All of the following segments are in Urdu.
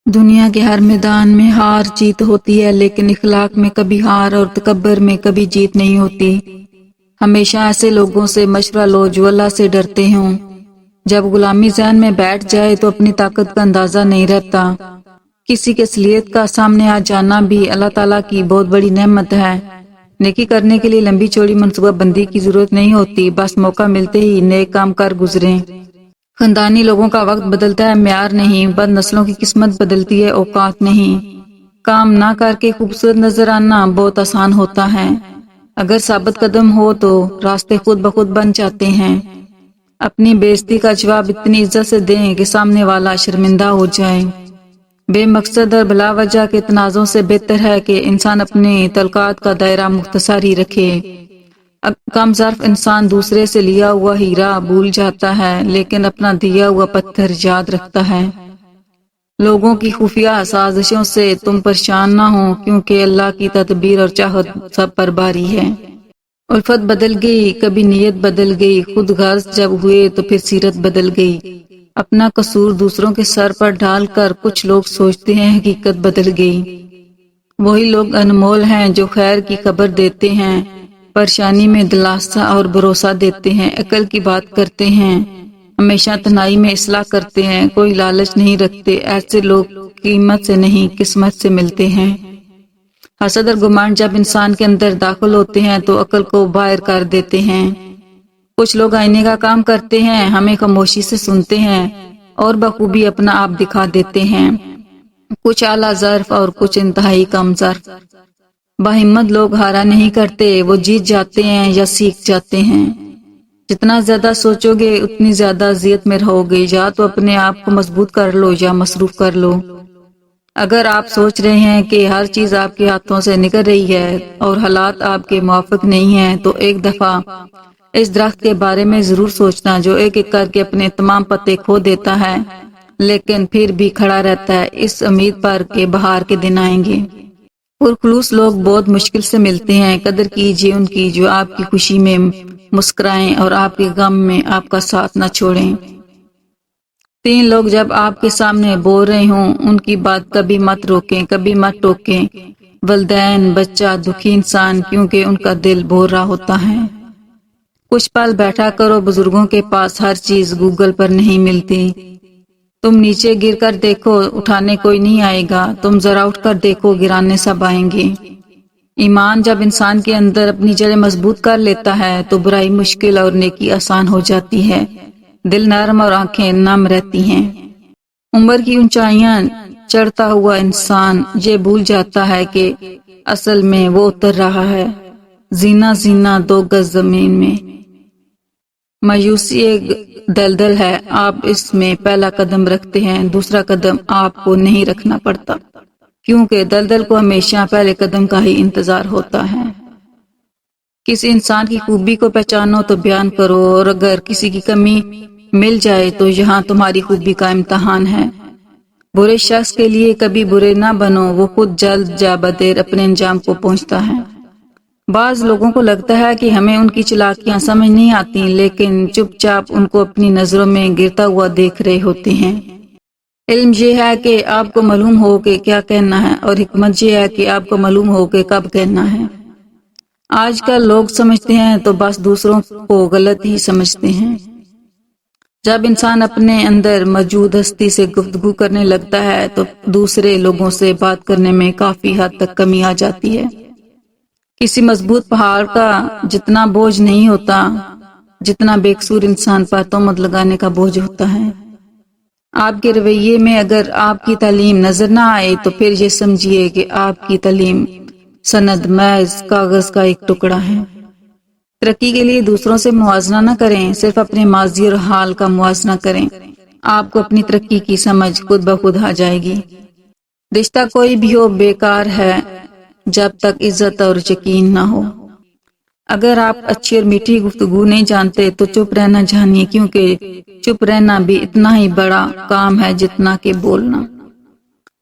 دنیا کے ہر میدان میں ہار جیت ہوتی ہے، لیکن اخلاق میں کبھی ہار اور تکبر میں کبھی جیت نہیں ہوتی۔ ہمیشہ ایسے لوگوں سے مشورہ لو جو اللہ سے ڈرتے ہوں۔ جب غلامی ذہن میں بیٹھ جائے تو اپنی طاقت کا اندازہ نہیں رہتا۔ کسی کی اصلیت کا سامنے آ جانا بھی اللہ تعالیٰ کی بہت بڑی نعمت ہے۔ نیکی کرنے کے لیے لمبی چوڑی منصوبہ بندی کی ضرورت نہیں ہوتی، بس موقع ملتے ہی نیک کام کر گزریں۔ خاندانی لوگوں کا وقت بدلتا ہے، معیار نہیں۔ بد نسلوں کی قسمت بدلتی ہے، اوقات نہیں۔ کام نہ کر کے خوبصورت نظر آنا بہت آسان ہوتا ہے۔ اگر ثابت قدم ہو تو راستے خود بخود بن جاتے ہیں۔ اپنی بے عزتی کا جواب اتنی عزت سے دیں کہ سامنے والا شرمندہ ہو جائے۔ بے مقصد اور بلا وجہ کے تنازعوں سے بہتر ہے کہ انسان اپنے تعلقات کا دائرہ مختصر ہی رکھے۔ کم ظرف انسان دوسرے سے لیا ہوا ہیرا بھول جاتا ہے، لیکن اپنا دیا ہوا پتھر یاد رکھتا ہے۔ لوگوں کی خفیہ سازشوں سے تم پریشان نہ ہو، کیونکہ اللہ کی تدبیر اور چاہت سب پر باری ہے۔ الفت بدل گئی، کبھی نیت بدل گئی، خود غرض جب ہوئے تو پھر سیرت بدل گئی۔ اپنا قصور دوسروں کے سر پر ڈال کر کچھ لوگ سوچتے ہیں حقیقت بدل گئی۔ وہی لوگ انمول ہیں جو خیر کی خبر دیتے ہیں، پریشانی میں دلاسا اور بھروسہ دیتے ہیں، عقل کی بات کرتے ہیں، ہمیشہ تنہائی میں اصلاح کرتے ہیں، کوئی لالچ نہیں رکھتے۔ ایسے لوگ قیمت سے نہیں قسمت سے ملتے ہیں۔ حسد اور گمان جب انسان کے اندر داخل ہوتے ہیں تو عقل کو باہر کر دیتے ہیں۔ کچھ لوگ آئینے کا کام کرتے ہیں، ہمیں خاموشی سے سنتے ہیں اور بخوبی اپنا آپ دکھا دیتے ہیں۔ کچھ اعلیٰ ظرف اور کچھ انتہائی کم ظرف۔ باہمت لوگ ہارا نہیں کرتے، وہ جیت جاتے ہیں یا سیکھ جاتے ہیں۔ جتنا زیادہ سوچو گے اتنی زیادہ اذیت میں رہو گے۔ یا تو اپنے آپ کو مضبوط کر لو یا مصروف کر لو۔ اگر آپ سوچ رہے ہیں کہ ہر چیز آپ کے ہاتھوں سے نکل رہی ہے اور حالات آپ کے موافق نہیں ہیں، تو ایک دفعہ اس درخت کے بارے میں ضرور سوچنا جو ایک ایک کر کے اپنے تمام پتے کھو دیتا ہے، لیکن پھر بھی کھڑا رہتا ہے اس امید پر کہ بہار کے دن آئیں گے۔ پرخلوص لوگ بہت مشکل سے ملتے ہیں، قدر کیجیے ان کی جو آپ کی خوشی میں مسکرائیں اور آپ کے غم میں آپ کا ساتھ نہ چھوڑیں۔ 3 لوگ جب آپ کے سامنے بول رہے ہوں ان کی بات کبھی مت روکیں، کبھی مت ٹوکیں۔ والدین، بچہ، دکھی انسان، کیونکہ ان کا دل بول رہا ہوتا ہے۔ کچھ پل بیٹھا کرو، بزرگوں کے پاس ہر چیز گوگل پر نہیں ملتی۔ تم نیچے گر کر دیکھو، اٹھانے کوئی نہیں آئے گا، تم ذرا اٹھ کر دیکھو، گرانے سب آئیں گے۔ ایمان جب انسان کے اندر اپنی جڑیں مضبوط کر لیتا ہے تو برائی مشکل اور نیکی آسان ہو جاتی ہے، دل نرم اور آنکھیں نم رہتی ہیں۔ عمر کی اونچائیاں چڑھتا ہوا انسان یہ بھول جاتا ہے کہ اصل میں وہ اتر رہا ہے، زینہ زینہ 2 گز زمین میں۔ مایوسی ایک دلدل ہے، آپ اس میں پہلا قدم رکھتے ہیں، دوسرا قدم آپ کو نہیں رکھنا پڑتا، کیونکہ دلدل کو ہمیشہ پہلے قدم کا ہی انتظار ہوتا ہے۔ کسی انسان کی خوبی کو پہچانو تو بیان کرو، اور اگر کسی کی کمی مل جائے تو یہاں تمہاری خوبی کا امتحان ہے۔ برے شخص کے لیے کبھی برے نہ بنو، وہ خود جلد یا بدیر اپنے انجام کو پہنچتا ہے۔ بعض لوگوں کو لگتا ہے کہ ہمیں ان کی چالاکیاں سمجھ نہیں آتی، لیکن چپ چاپ ان کو اپنی نظروں میں گرتا ہوا دیکھ رہے ہوتے ہیں۔ علم یہ ہے کہ آپ کو معلوم ہو کہ کیا کہنا ہے، اور حکمت یہ ہے کہ آپ کو معلوم ہو کہ کب کہنا ہے۔ آج کل لوگ سمجھتے ہیں تو بس دوسروں کو غلط ہی سمجھتے ہیں۔ جب انسان اپنے اندر موجود ہستی سے گفتگو کرنے لگتا ہے تو دوسرے لوگوں سے بات کرنے میں کافی حد تک کمی آ جاتی ہے۔ کسی مضبوط پہاڑ کا جتنا بوجھ نہیں ہوتا جتنا بے قصور انسان پر تہمت لگانے کا بوجھ ہوتا ہے۔ آپ کے رویے میں اگر آپ کی تعلیم نظر نہ آئے تو پھر یہ سمجھیے کہ آپ کی تعلیم سند محض کاغذ کا ایک ٹکڑا ہے۔ ترقی کے لیے دوسروں سے موازنہ نہ کریں، صرف اپنے ماضی اور حال کا موازنہ کریں، آپ کو اپنی ترقی کی سمجھ خود بخود آ جائے گی۔ رشتہ کوئی بھی ہو بیکار ہے جب تک عزت اور یقین نہ ہو۔ اگر آپ اچھی اور میٹھی گفتگو نہیں جانتے تو چپ رہنا جانیے، کیونکہ چپ رہنا بھی اتنا ہی بڑا کام ہے جتنا کہ بولنا۔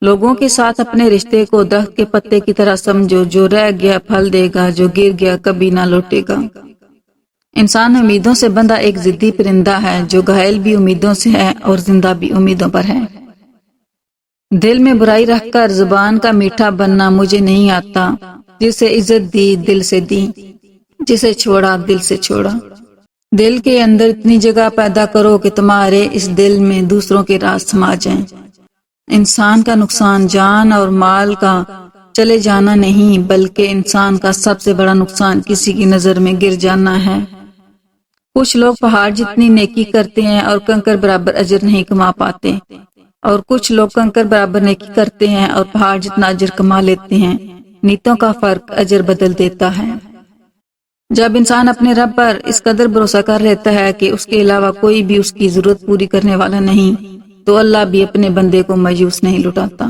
لوگوں کے ساتھ اپنے رشتے کو درخت کے پتے کی طرح سمجھو، جو رہ گیا پھل دے گا، جو گر گیا کبھی نہ لوٹے گا۔ انسان امیدوں سے بندھا ایک ضدی پرندہ ہے جو گھائل بھی امیدوں سے ہے اور زندہ بھی امیدوں پر ہے۔ دل میں برائی رکھ کر زبان کا میٹھا بننا مجھے نہیں آتا، جسے عزت دی دل سے دی، جسے چھوڑا دل سے چھوڑا۔ دل کے اندر اتنی جگہ پیدا کرو کہ تمہارے اس دل میں دوسروں کے راز سما جائیں۔ انسان کا نقصان جان اور مال کا چلے جانا نہیں، بلکہ انسان کا سب سے بڑا نقصان کسی کی نظر میں گر جانا ہے۔ کچھ لوگ پہاڑ جتنی نیکی کرتے ہیں اور کنکر برابر اجر نہیں کما پاتے، اور کچھ لوگ کنکر برابر نیکی کرتے ہیں اور پہاڑ جتنا اجر کما لیتے ہیں۔ نیتوں کا فرق اجر بدل دیتا ہے۔ جب انسان اپنے رب پر اس قدر بھروسہ کر لیتا ہے کہ اس کے علاوہ کوئی بھی اس کی ضرورت پوری کرنے والا نہیں، تو اللہ بھی اپنے بندے کو مایوس نہیں لٹاتا۔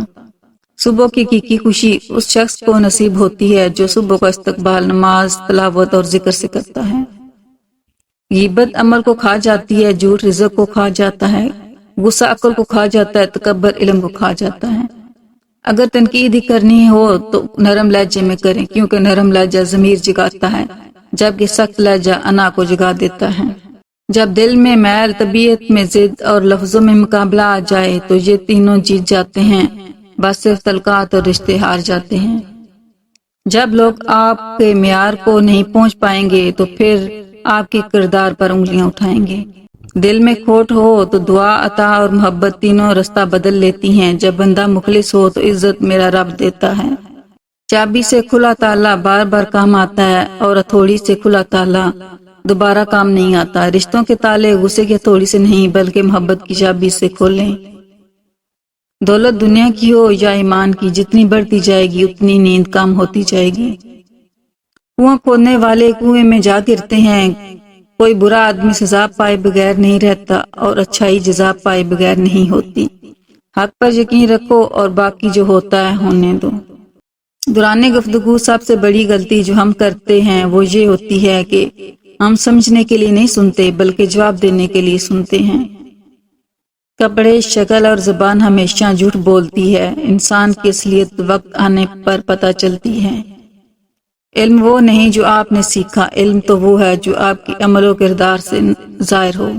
صبح کی خوشی اس شخص کو نصیب ہوتی ہے جو صبح کا استقبال نماز، تلاوت اور ذکر سے کرتا ہے۔ غیبت عمل کو کھا جاتی ہے، جھوٹ رزق کو کھا جاتا ہے، غصہ عقل کو کھا جاتا ہے، تکبر علم کو کھا جاتا ہے۔ اگر تنقید ہی کرنی ہو تو نرم لہجے میں کریں، کیونکہ نرم لہجہ ضمیر جگاتا ہے، جبکہ سخت لہجہ انا کو جگا دیتا ہے۔ جب دل میں میل، طبیعت میں ضد اور لفظوں میں مقابلہ آ جائے تو یہ تینوں جیت جاتے ہیں، بس صرف تعلقات اور رشتے ہار جاتے ہیں۔ جب لوگ آپ کے معیار کو نہیں پہنچ پائیں گے تو پھر آپ کے کردار پر انگلیاں اٹھائیں گے۔ دل میں کھوٹ ہو تو دعا، عطا اور محبت تینوں رستہ بدل لیتی ہیں۔ جب بندہ مخلص ہو تو عزت میرا رب دیتا ہے۔ چابی سے کھلا تالا بار بار کام آتا ہے، اور ہتھوڑی سے کھلا تالا دوبارہ کام نہیں آتا۔ رشتوں کے تالے غصے کی ہتھوڑی سے نہیں بلکہ محبت کی چابی سے کھولیں۔ دولت دنیا کی ہو یا ایمان کی، جتنی بڑھتی جائے گی اتنی نیند کم ہوتی جائے گی۔ کنواں کھودنے والے کنویں میں جا گرتے ہیں۔ کوئی برا آدمی سزا پائے بغیر نہیں رہتا، اور اچھائی جزا پائے بغیر نہیں ہوتی۔ حق پر یقین رکھو اور باقی جو ہوتا ہے ہونے دو۔ دوران گفتگو سب سے بڑی غلطی جو ہم کرتے ہیں وہ یہ ہوتی ہے کہ ہم سمجھنے کے لیے نہیں سنتے بلکہ جواب دینے کے لیے سنتے ہیں۔ کپڑے، شکل اور زبان ہمیشہ جھوٹ بولتی ہے۔ انسان کی اصلیت وقت آنے پر پتہ چلتی ہے۔ علم وہ نہیں جو آپ نے سیکھا، علم تو وہ ہے جو آپ کے عمل و کردار سے ظاہر ہو۔